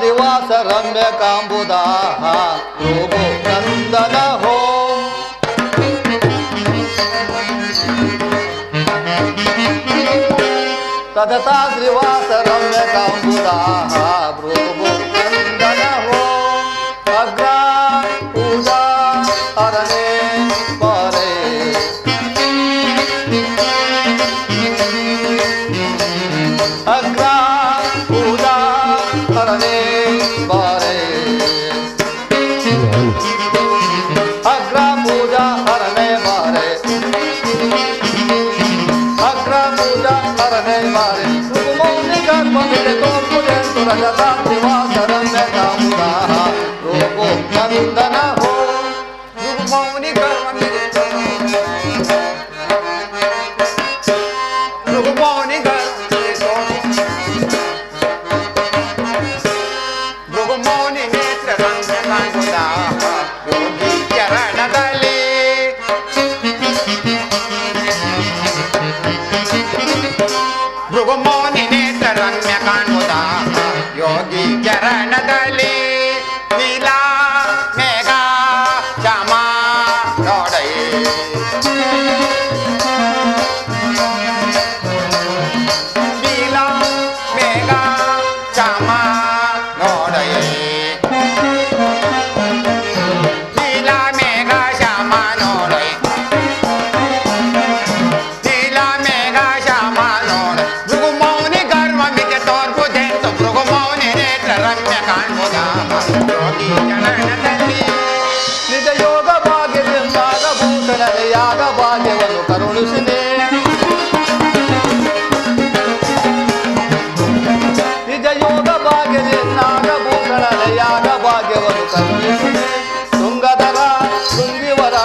ಶ್ರೀವಾಸ ರಮ್ಯ ಕಾಂಬುದಾ ಭೃಗು ನಂದನ ಹೋ ತದತಾ ಶ್ರೀವಾಸ ರಮ್ಯ ಕಾಂಬುದಾ ಭೃಗು ನಂದನ ಹೋ ಅಗ್ರ ಪೂಜಾ ಹರನೆ ಪರೆ ಅಗ್ರ ಪೂಜಾ ಹರನೆ ಬಾರೆ ಅಗ್ರ ಪೂಜಾ ಹರನೆ ಬಾರೆ ಅಗ್ರ ಪೂಜಾ ಹರನೆ ಬಾರೆ ಮೌನಿ ಗರ್ಭವಿದೆ ತೋರ್ಪುದೆ ಸುರಜತ ಶ್ರೀವಾಸರಮ್ಯ ಕಾಮುದಾ ರೂಪೋ ನಂದನ ಹೋ ಮೌನಿ ಗರ್ಭವಿದೆ ಮೌನಿ ಮೌನಿ ನೇತ್ರ ರಮ್ಯ ಕಾಂಬುದಾ ಯೋಗಿ ಚರಣದಲ್ಲಿ ಭೃಗುಮೌನಿ ನೇತ್ರ ರಮ್ಯ ಕಾಂಬುದಾ ಯೋಗಿ ಚರಣದಲ್ಲಿ ನೀಲಾ ಮೇಘ ಶ್ಯಾಮ ನೋಡೈ ನೀಲಾ ಮೇಘ ಶ್ಯಾಮ ನೋಡೈ ನೀಲಾ ಮೇಘ ಶ್ಯಾಮ ನೋಡೈ ನೀಲಾ ಮೇಘ ಶ್ಯಾಮ ನೋಡ ಭೃಗುಮೌನಿ ಗರ್ವ ಮಿಗೆ ತೋರ್ಬುದೆಂದು ಭೃಗುಮೌನಿ ನೇತ್ರ ರಮ್ಯ ಕಾಣ್ಬುದ ಯೋಗಿ ಚರಣದಲ್ಲಿ ನಿಜ ಯೋಗ ಭಾಗ್ಯದಿಂದಾಗ ಭೂಷಣದ ಯಾಗ ಭಾಗ್ಯವನ್ನು ಕರುಣಿಸಿದೆ ನಿಜ ಯೋಗ ಭಾಗ್ಯದಿಂದಾಗ ಭೂಷಣದ ಯಾಗ ಭಾಗ್ಯವನ್ನು ಕರುಣಿಸಿದೆ ತುಂಗಧರ ಶೃಂಗಿವರ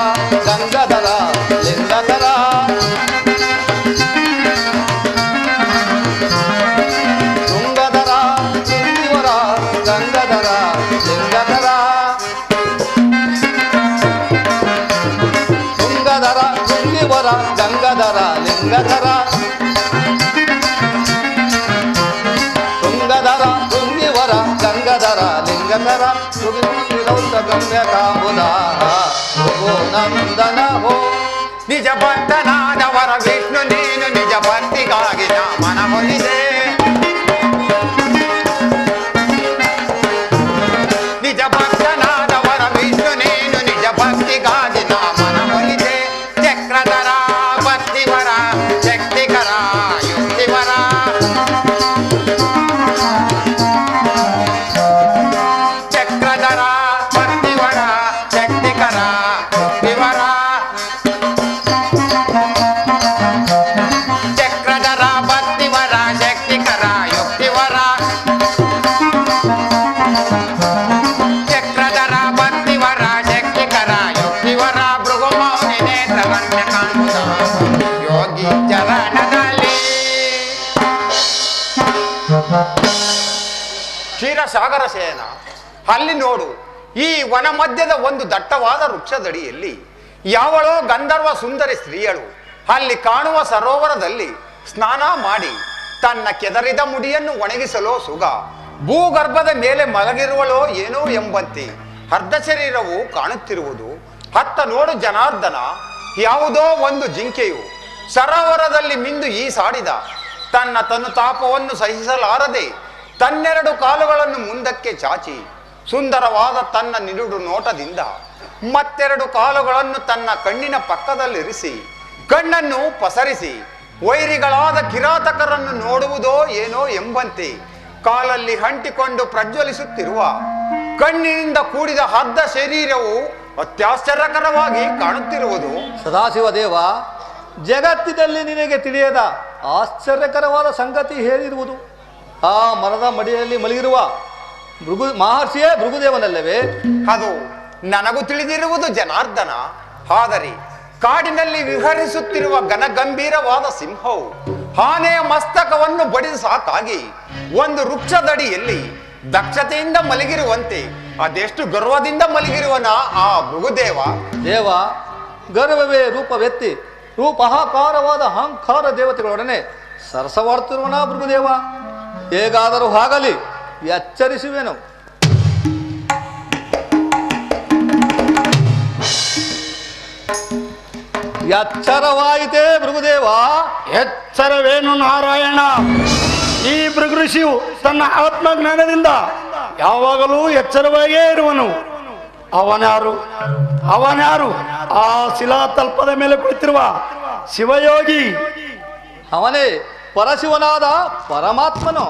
ಗಂಗಧರ ಲಿಂಗಧರ ತುಂಗಧರ ಶೃಂಗಿವರ ಗಂಗಧರ ಲಿಂಗಧರ ತುಂಗಧರ ಶೃಂಗಿವರ ಗಂಗಧರ ಲಿಂಗಧರ ತುಂಗಧರ ಶೃಂಗಿವರ ಗಂಗಧರ ಲಿಂಗಧರ ಸುಗಿರೌತ ಗಮ್ಯ ಕಾಂಬುದಾ ಭೃಗು ನಂದನ ಹೋ ನಿಜ ಭಕ್ತನಾದವರ ವಿಷ್ಣು ನೀನು ನಿಜ ಭಕ್ತಿಗಾಗಿ ನಾ ಮನವೊಲಿದೆ ನಿಜ ಭಕ್ತನಾದವರ ವಿಷ್ಣು ನೀನು ನಿಜ ಭಕ್ತಿಗಾಗಿ ನಾ ಮನವೊಲಿದೆ ಚಕ್ರಧರ ಭಕ್ತಿವರ ಶಕ್ತಿಕರ ಯುಕ್ತಿವರ ಚಕ್ರಧರ ಭಕ್ತಿವರ ಶಕ್ತಿಕರ ಯುಕ್ತಿವರ ಚಕ್ರಧರ ಭಕ್ತಿವರ ಶಕ್ತಿಕರ ಯುಕ್ತಿವರ ಚಕ್ರಧರ ಭಕ್ತಿವರ ಶಕ್ತಿಕರ ಯುಕ್ತಿವರ ಭೃಗುಮೌನಿ ನೇತ್ರ ರಮ್ಯ ಕಾಣ್ಬುದಾ ಯೋಗಿ ಚರಣದಲ್ಲಿ ಕ್ಷೀರಸಾಗರ ಶಯನ ಅಲ್ಲಿ ನೋಡು ಈ ವನ ಮಧ್ಯದ ಒಂದು ದಟ್ಟವಾದ ವೃಕ್ಷದಡಿಯಲ್ಲಿ ಯಾವಳೋ ಗಂಧರ್ವ ಸುಂದರಿ ಸ್ತ್ರೀಯಳು ಅಲ್ಲಿ ಕಾಣುವ ಸರೋವರದಲ್ಲಿ ಸ್ನಾನ ಮಾಡಿ ತನ್ನ ಕೆದರಿದ ಮುಡಿಯನ್ನು ಒಣಗಿಸಲೋ ಸುಗ ಭೂಗರ್ಭದ ಮೇಲೆ ಮಲಗಿರುವಳೋ ಏನೋ ಎಂಬಂತೆ ಅರ್ಧ ಶರೀರವು ಕಾಣುತ್ತಿರುವುದು. ಹತ್ತ ನೋಡು ಜನಾರ್ದನ, ಯಾವುದೋ ಒಂದು ಜಿಂಕೆಯು ಸರೋವರದಲ್ಲಿ ಮಿಂದು ಈಸಾಡಿದ ತನ್ನ ತಾಪವನ್ನು ಸಹಿಸಲಾರದೆ ತನ್ನೆರಡು ಕಾಲುಗಳನ್ನು ಮುಂದಕ್ಕೆ ಚಾಚಿ ಸುಂದರವಾದ ತನ್ನ ನಿರುಡು ನೋಟದಿಂದ ಮತ್ತೆರಡು ಕಾಲುಗಳನ್ನು ತನ್ನ ಕಣ್ಣಿನ ಪಕ್ಕದಲ್ಲಿರಿಸಿ ಕಣ್ಣನ್ನು ಪಸರಿಸಿ ವೈರಿಗಳಾದ ಕಿರಾತಕರನ್ನು ನೋಡುವುದೋ ಏನೋ ಎಂಬಂತೆ ಕಾಲಲ್ಲಿ ಅಂಟಿಕೊಂಡು ಪ್ರಜ್ವಲಿಸುತ್ತಿರುವ ಕಣ್ಣಿನಿಂದ ಕೂಡಿದ ಅರ್ಧ ಶರೀರವು ಅತ್ಯಾಶ್ಚರ್ಯಕರವಾಗಿ ಕಾಣುತ್ತಿರುವುದು. ಸದಾಶಿವ ದೇವ, ಜಗತ್ತಿನಲ್ಲಿ ನಿನಗೆ ತಿಳಿಯದ ಆಶ್ಚರ್ಯಕರವಾದ ಸಂಗತಿ ಹೇಳಿರುವುದು. ಆ ಮರದ ಮಡಿಯಲ್ಲಿ ಮಲಗಿರುವ ಮಹರ್ಷಿಯೇ ಭೃಗುದೇವನಲ್ಲವೇ? ಅದು ನನಗೂ ತಿಳಿದಿರುವುದು ಜನಾರ್ದನ. ಆದರೆ ಕಾಡಿನಲ್ಲಿ ವಿಹರಿಸುತ್ತಿರುವ ಘನಗಂಭೀರವಾದ ಸಿಂಹವು ಆನೆಯ ಮಸ್ತಕವನ್ನು ಬಡಿದು ಸಾಕಾಗಿ ಒಂದು ವೃಕ್ಷದಡಿಯಲ್ಲಿ ದಕ್ಷತೆಯಿಂದ ಮಲಗಿರುವಂತೆ ಅದೆಷ್ಟು ಗರ್ವದಿಂದ ಮಲಗಿರುವನ ಆ ಭೃಗುದೇವ. ದೇವ, ಗರ್ವವೇ ರೂಪವೆತ್ತಿ ರೂಪಹಾಕಾರವಾದ ಅಹಂಕಾರ ದೇವತೆಗಳೊಡನೆ ಸರಸವಾಡುತ್ತಿರುವನ ಭೃಗುದೇವ. ಹೇಗಾದರೂ ಆಗಲಿ ಎಚ್ಚರಿಸುವೆನು. ಎಚ್ಚರವಾಯಿತೇ ಭೃಗುದೇವ. ಎಚ್ಚರವೇನು ನಾರಾಯಣ? ಈ ಭೃಗುಋಷಿಯು ತನ್ನ ಆತ್ಮಜ್ಞಾನದಿಂದ ಯಾವಾಗಲೂ ಎಚ್ಚರವಾಗಿಯೇ ಇರುವನು. ಅವನ್ಯಾರು? ಆ ಶಿಲಾತಲ್ಪದ ಮೇಲೆ ಕುಳಿತಿರುವ ಶಿವಯೋಗಿ. ಅವನೇ ಪರಶಿವನಾದ ಪರಮಾತ್ಮನು.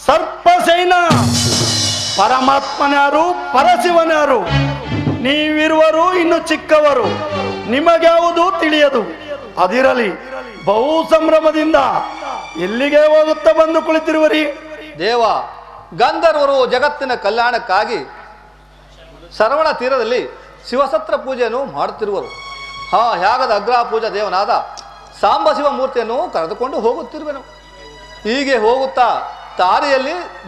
ಸರ್ಪಸೇನ. ಪರಮಾತ್ಮನ್ಯಾರು, ಪರಶಿವನ್ಯಾರು? ನೀವಿರುವರು ಇನ್ನು ಚಿಕ್ಕವರು, ನಿಮಗ್ಯಾವುದು ತಿಳಿಯದು. ಅದಿರಲಿ, ಬಹು ಸಂಭ್ರಮದಿಂದ ಎಲ್ಲಿಗೆ ಹೋಗುತ್ತಾ ಬಂದು ಕುಳಿತಿರುವರಿ? ದೇವ, ಗಂಧರ್ವರು ಜಗತ್ತಿನ ಕಲ್ಯಾಣಕ್ಕಾಗಿ ಶರವಣ ತೀರದಲ್ಲಿ ಶಿವಸತ್ರ ಪೂಜೆಯನ್ನು ಮಾಡುತ್ತಿರುವರು. ಯಾಗದ ಅಗ್ರ ಪೂಜಾ ದೇವನಾದ ಸಾಂಬ ಶಿವ ಮೂರ್ತಿಯನ್ನು ಕರೆದುಕೊಂಡು ಹೋಗುತ್ತಿರುವೆನು. ಹೀಗೆ ಹೋಗುತ್ತಾ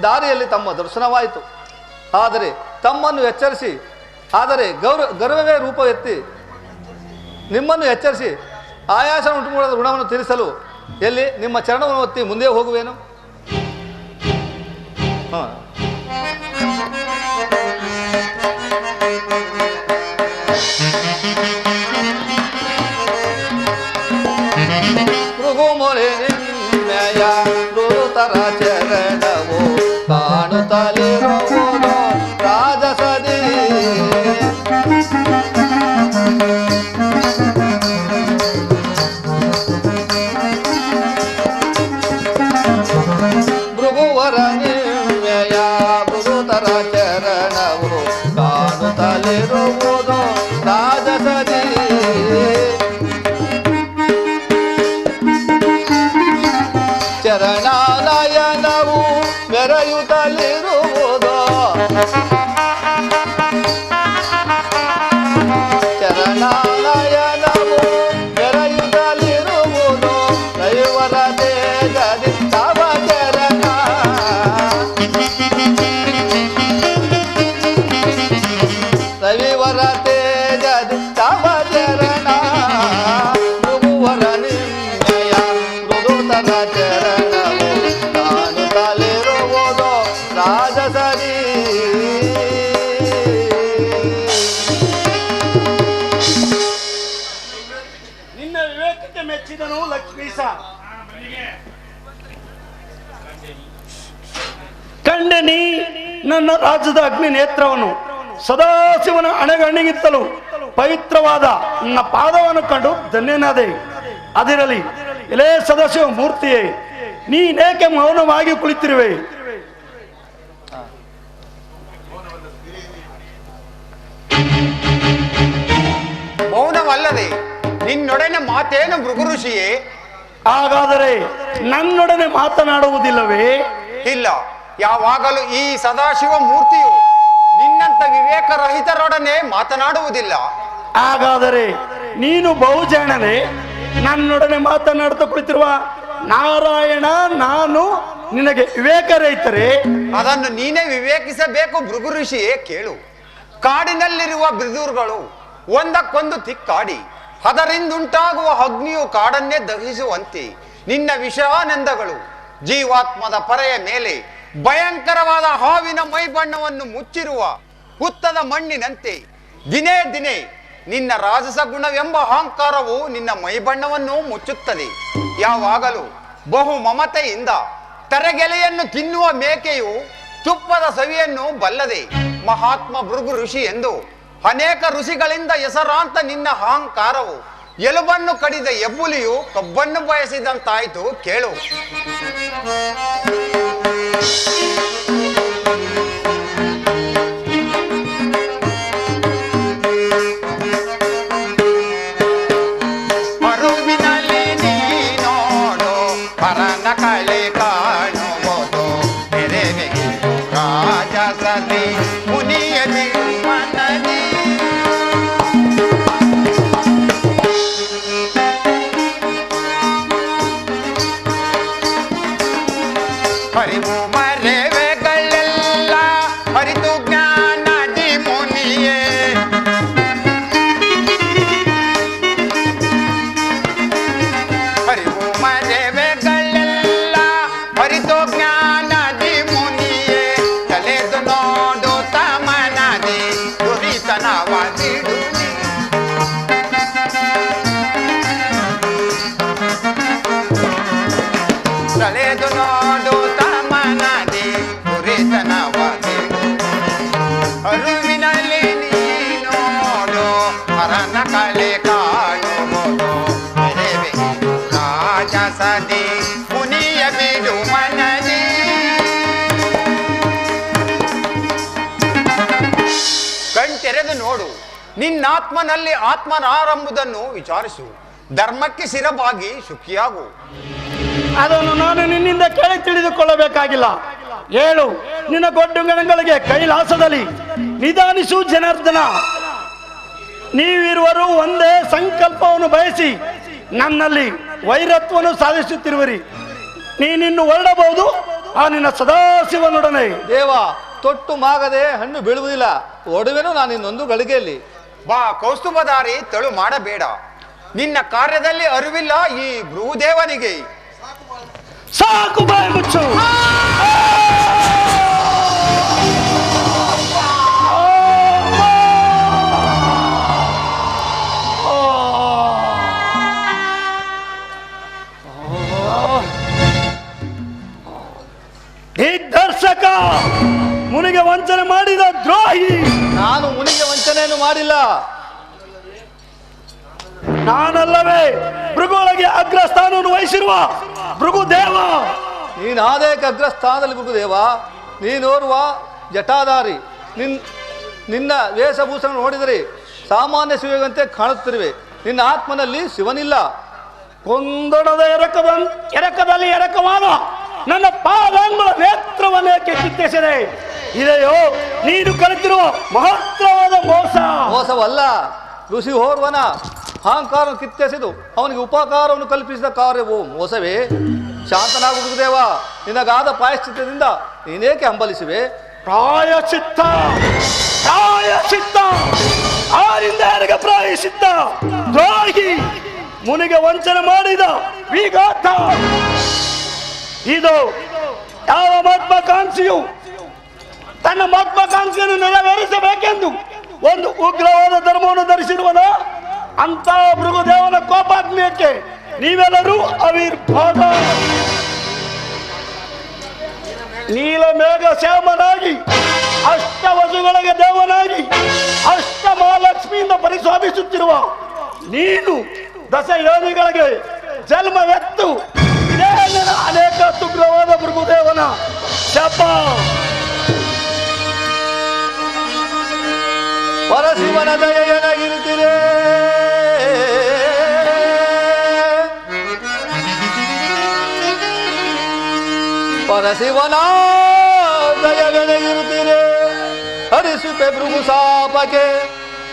ದಾರಿಯಲ್ಲಿ ತಮ್ಮ ದರ್ಶನವಾಯಿತು. ಆದರೆ ತಮ್ಮನ್ನು ಎಚ್ಚರಿಸಿ, ಗರ್ವವೇ ರೂಪವೆತ್ತಿ ನಿಮ್ಮನ್ನು ಎಚ್ಚರಿಸಿ ಆಯಾಸ ಉಂಟು ಮಾಡಿದ ಋಣವನ್ನು ತೀರಿಸಲು ಎಲ್ಲಿ ನಿಮ್ಮ ಚರಣವನ್ನು ಒತ್ತಿ ಮುಂದೆ ಹೋಗುವೇನು? ಭೃಗುಮೊರೆ ನಿಮ್ಮೆಯ ಗುರುತರ ಚರಣವು ಕಾಣುತ್ತಲಿರುವುದು ರಾಜಸದಿ. ಭೃಗುವರ ನಿಮ್ಮೆಯ ಗುರುತರ ಚರಣವು ಕಾಣುತ್ತಲಿರುವುದು ರಾಜಸದಿ. ಚರಣಾಲಯನವು ಮೆರೆಯುತ್ತಲಿರುವುದು. ಚರಣಾಲಯನವು ಮೆರೆಯುತ್ತಲಿರುವುದು ದೈವರ ತೇಜದಿ ತವ ಚರಣ. ರವಿವರ ತೇಜದಿ ತವ ಚರಣ. ಭೃಗುವರ ನಿಮ್ಮೆಯ ಮೃದುತರ ಚರಣವು ಕಾಣುತ್ತಲಿರುವುದು ರಾಜಸರಿ. ನಿನ್ನ ವಿವೇಕಕ್ಕೆ ಮೆಚ್ಚಿದನು ಲಕ್ಷ್ಮೀಶ. ಕಂಡೆನಿ ನನ್ನ ರಾಜ್ಯದ ಅಗ್ನಿ ನೇತ್ರವನ್ನು. ಸದಾಶಿವನ ಅಣೆಗಣ್ಣಿಗಿತ್ತಲು ಪವಿತ್ರವಾದ ನನ್ನ ಪಾದವನ್ನು ಕಂಡು ಧನ್ಯನಾದೆ. ಅದಿರಲಿ, ಎಲೇ ಸದಾಶಿವ ಮೂರ್ತಿಯೇ, ನೀನೇಕೆ ಮೌನವಾಗಿ ಕುಳಿತಿರುವೆ? ಮೌನವಲ್ಲದೆ ನಿನ್ನೊಡನೆ ಮಾತೇನು ಭೃಗುಋಷಿಯೇ? ಹಾಗಾದರೆ ನನ್ನೊಡನೆ ಮಾತನಾಡುವುದಿಲ್ಲವೇ? ಇಲ್ಲ, ಯಾವಾಗಲೂ ಈ ಸದಾಶಿವ ಮೂರ್ತಿಯು ನಿನ್ನಂತ ವಿವೇಕರಹಿತರೊಡನೆ ಮಾತನಾಡುವುದಿಲ್ಲ. ಹಾಗಾದರೆ ನೀನು ಬಹುಜಾಣನೆ ನನ್ನೊಡನೆ ಮಾತನಾಡುತ್ತಾ ಕುಳಿತಿರುವ ನಾರಾಯಣ, ನಾನು ನಿನಗೆ ವಿವೇಕ ರಹಿತರೇ? ಅದನ್ನು ನೀನೇ ವಿವೇಕಿಸಬೇಕು ಭೃಗುಋಷಿಯೇ. ಕೇಳು, ಕಾಡಿನಲ್ಲಿರುವ ಬಿದುರುಗಳು ಒಂದಕ್ಕೊಂದು ತಿಕ್ಕಾಡಿ ಅದರಿಂದುಂಟಾಗುವ ಅಗ್ನಿಯು ಕಾಡನ್ನೇ ದಹಿಸುವಂತೆ ನಿನ್ನ ವಿಷಾನಂದಗಳು ಜೀವಾತ್ಮದ ಪರೆಯ ಮೇಲೆ ಭಯಂಕರವಾದ ಹಾವಿನ ಮೈಬಣ್ಣವನ್ನು ಮುಚ್ಚಿರುವ ಹುತ್ತದ ಮಣ್ಣಿನಂತೆ ದಿನೇ ದಿನೇ ನಿನ್ನ ರಾಜಸ ಗುಣವೆಂಬ ಅಹಂಕಾರವು ನಿನ್ನ ಮೈಬಣ್ಣವನ್ನು ಮುಚ್ಚುತ್ತದೆ. ಯಾವಾಗಲೂ ಬಹು ಮಮತೆಯಿಂದ ತರಗೆಲೆಯನ್ನು ತಿನ್ನುವ ಮೇಕೆಯು ತುಪ್ಪದ ಸವಿಯನ್ನು ಬಲ್ಲದೆ ಮಹಾತ್ಮ ಭೃಗು ಋಷಿ ಎಂದು ಅನೇಕ ಋಷಿಗಳಿಂದ ಹೆಸರಾಂತ ನಿನ್ನ ಅಹಂಕಾರವು ಎಲುಬನ್ನು ಕಡಿದ ಎಬ್ಬುಲಿಯು ಕಬ್ಬನ್ನು ಬಯಸಿದಂತಾಯ್ತು. ಕೇಳು, ಮರುವಿನಲ್ಲಿ ನೀನೋಡು ಪರನ ಕಳೆ ಕಾಣುವುದು ನೆರೆಗೆ ರಾಜಸದಿ ಮುನಿಯದಿ ಮನದಿ. ಹರಿವು ಮರೆವೆಗಳೆಲ್ಲ ಹರಿದು ಜ್ಞಾನದಿ ಮುನಿಯೇ. ಹರಿವು ಮರೆವೆಗಳೆಲ್ಲ ಹರಿದು ಜ್ಞಾನದಿ ಮುನಿಯೇ. ತಲೆದು ನೋಡು ತಮನದಿ ದುರಿತನವಾದಿಡುನಿ. ತಳೆದು ನೋಡು ತಮನದಿ ಪುರಿತನವದೆ ಅರುವಿನಲ್ಲಿ ನೀನೋಡು ಹರನ ಕಲೆ ಕಾಣುವುದು ಬೆರೆವೆ ರಾಜಸದಿ ಮುನಿಯ ಬಿಡು ಮನದಿ. ಕಣ್ತೆರೆದು ನೋಡು, ನಿನ್ನಾತ್ಮನಲ್ಲಿ ಆತ್ಮನಾರೆಂಬುದನ್ನು ವಿಚಾರಿಸು. ಧರ್ಮಕ್ಕೆ ಶಿರಬಾಗಿ ಸುಖಿಯಾಗು. ಅದನ್ನು ನಾನು ನಿನ್ನಿಂದ ಕೇಳಿ ತಿಳಿದುಕೊಳ್ಳಬೇಕಾಗಿಲ್ಲ. ಹೇಳು, ನಿನ್ನ ಗೊಡ್ಡುಗಣಗಳಿಗೆ ಕೈಲಾಸದಲ್ಲಿ ನಿಧಾನಿಸು ಜನಾರ್ದನ. ನೀವಿರುವರು ಒಂದೇ ಸಂಕಲ್ಪವನ್ನು ಬಯಸಿ ನನ್ನಲ್ಲಿ ವೈರತ್ವವನ್ನು ಸಾಧಿಸುತ್ತಿರುವಿರಿ. ನೀನಿನ್ನು ಹೊರಡಬಹುದು ಆ ನಿನ್ನ ಸದಾಶಿವನೊಡನೆ. ದೇವ, ತೊಟ್ಟು ಮಾಗದೆ ಹಣ್ಣು ಬೀಳುವುದಿಲ್ಲ. ಒಡವೆನು ನಾನು ಇನ್ನೊಂದು ಗಳಿಗೆಯಲ್ಲಿ. ಬಾ ಕೌಸ್ತುಭಧಾರಿ, ತಳು ಮಾಡಬೇಡ. ನಿನ್ನ ಕಾರ್ಯದಲ್ಲಿ ಅರಿವಿಲ್ಲ ಈ ಭೃಗುದೇವನಿಗೆ. ಸಾಕು, ಬಾಯಿ ಮುಚ್ಚು. ದಿಗ್ದರ್ಶಕ, ಮುನಿಗೆ ವಂಚನೆ ಮಾಡಿದ ದ್ರೋಹಿ. ನಾನು ಮುನಿಗೆ ವಂಚನೆಯನ್ನು ಮಾಡಿಲ್ಲ. ನಾನಲ್ಲವೇ ಭೃಗುವೊಳಗೆ ಅಗ್ರಸ್ಥಾನವನ್ನು ವಹಿಸಿರುವ ಭೃಗುದೇವ. ನೀನಾದೇಕ ಅಗ್ರಸ್ಥಾನದಲ್ಲಿ ಭೃಗುದೇವ. ನೀನೋರ್ವ ಜಟಾಧಾರಿ. ನಿನ್ನ ವೇಷಭೂಷಣ ನೋಡಿದರೆ ಸಾಮಾನ್ಯ ಶಿವಗಂತೆ ಕಾಣುತ್ತಿರುವೆ. ನಿನ್ನ ಆತ್ಮನಲ್ಲಿ ಶಿವನಿಲ್ಲ. ಕೊಂದೊಡದ ಎರಕದಲ್ಲಿ ಎರಕವಾದ ನನ್ನ ಪಾದಾಂಗುಳ ನೇತ್ರವನ್ನೇಕೆ ಕಿತ್ತೆಸೆದೆ. ಇದೆಯೋ ನೀನು ಕಲಿತಿರುವ ಮಹತ್ತರವಾದ ಮೋಸ. ಮೋಸವಲ್ಲ, ಋಷಿ ಹೋರ್ವನ ಅಹಂಕಾರ ಕಿತ್ತೆಸೆದು ಅವನಿಗೆ ಉಪಕಾರವನ್ನು ಕಲ್ಪಿಸಿದ ಕಾರ್ಯವೋ ಮೋಸವೇ? ಶಾಂತನಾಗು ಭೃಗುದೇವ. ನಿನಗಾದ ಪ್ರಾಯಶ್ಚಿತ್ತದಿಂದ ನೀನೇಕೆ ಹಂಬಲಿಸಿವೆ? ಪ್ರಾಯಶ್ಚಿತ್ತ ಆರಿಂದ ಯಾರಿಗೆ ಪ್ರಾಯಶ್ಚಿತ್ತ? ದ್ರೋಹಿ, ಮುನಿಗೆ ವಂಚನೆ ಮಾಡಿದ ವಿಘಾತ. ಇದು ಯಾವ ಮಹತ್ವಾಕಾಂಕ್ಷಿಯು ತನ್ನ ಮಹತ್ವಾಕಾಂಕ್ಷೆಯನ್ನು ನೆರವೇರಿಸಬೇಕೆಂದು ಒಂದು ಉಗ್ರವಾದ ಧರ್ಮವನ್ನು ಧರಿಸಿರುವನ ಅಂತ ಭೃಗುದೇವನ ಕೋಪಾಗ್ನಿಯಕ್ಕೆ ನೀವೆಲ್ಲರೂ ಅವಿರ್ಭಾಗ. ನೀಲಮೇಘ ಶ್ಯಾಮನಾಗಿ ಅಷ್ಟವಸುಗಳಿಗೆ ದೇವನಾಗಿ ಅಷ್ಟಮಹಾಲಕ್ಷ್ಮಿಯಿಂದ ಪರಿಸ್ವಾಮಿಸುತ್ತಿರುವ ನೀನು ದಶಯೋನಿಗಳಿಗೆ ಜನ್ಮವೆತ್ತು ಇದೇ ಅನೇಕ ಉಗ್ರವಾದ ಭೃಗುದೇವನ ಶಪ. ಪರಶಿವನ ದಯೆಯನಾಗಿರುತ್ತೀರೇ. ಪರಶಿವನ ದಯವೆನಗಿರುತ್ತೀರೇ. ಹರಿಸುತ್ತೆ ಭೃಗು ಶಾಪಕ್ಕೆ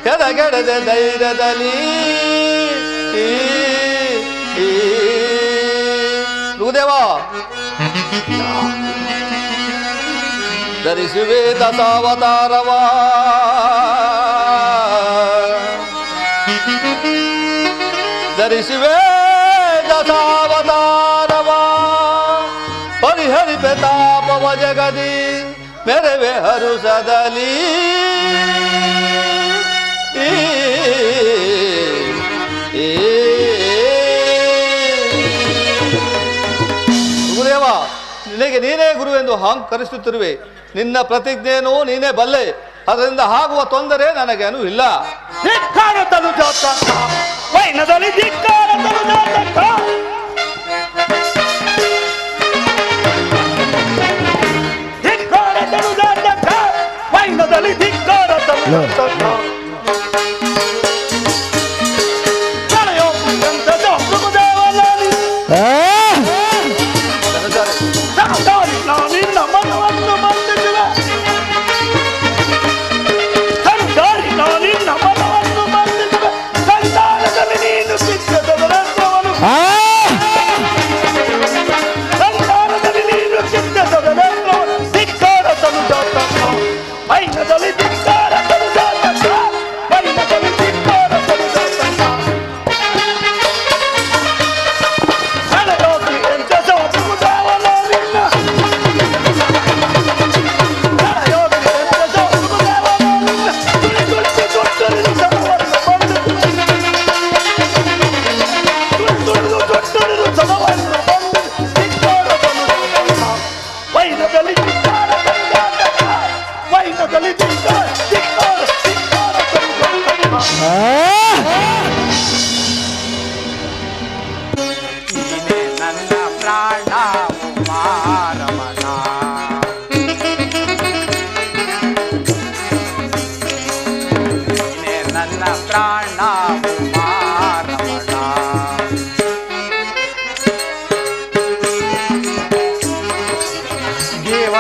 ಕೆಳಗೆಡದೆ ಧೈರ್ಯದಲ್ಲಿ. ಭೃಗುದೇವ, ಧರಿಸುವೆ ದಶಾವತಾರವ. ಧರಿಸುವೆ ದಶಾವತಾರವ. ಪರಿಹರಿಪೆ ತಾಪವ ಜಗದಿ ಮೆರವೆ ಹರುಷದಲ್ಲಿ. ಗುರುದೇವ, ನಿನಗೆ ನೀನೇ ಗುರು ಎಂದು ಅಹಂಕರಿಸುತ್ತಿರುವೆ. ನಿನ್ನ ಪ್ರತಿಜ್ಞೆಯನ್ನು ನೀನೇ ಬಲ್ಲೆ. ಅದರಿಂದ ಆಗುವ ತೊಂದರೆ ನನಗೇನು ಇಲ್ಲ. ಧಿಕ್ಕಾರ ತನುಜಾತ ವೈನದಲ್ಲಿ ಧಿಕ್ಕಾರ ತನುಜಾತ. ಧಿಕ್ಕಾರ ತನುಜಾತ ವೈನದಲ್ಲಿ ಧಿಕ್ಕಾರ ತನುಜಾತ. ತಲೆಯೋ ಪುರಂತದ ಭೃಗುದೇವನಲ್ಲಿ ನಾನಿನ್ನ ಮನವನ್ನು ಬಂಧಿಸುವೆ. ಸಂತಾನದಲ್ಲಿ ನೀನು ಸಿಕ್ಕದವನು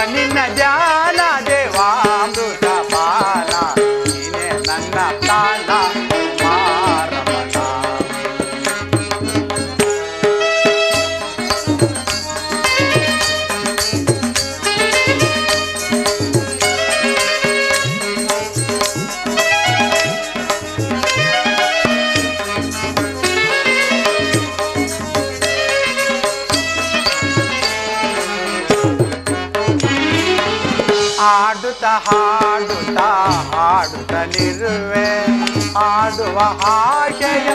ನಿನ್ನ ಧ್ಯಾನ ದೇವಾಮೃತ ಪಾನ ನೀನೆ ನನ್ನ ಪ್ರಾಣ ಕುಮಾರಮಣ. ಆಡುತ್ತಾ ಹಾಡುತ್ತಾ ಹಾಡುತ್ತಲಿರುವೆ, ಆಡುವ ಆಶಯ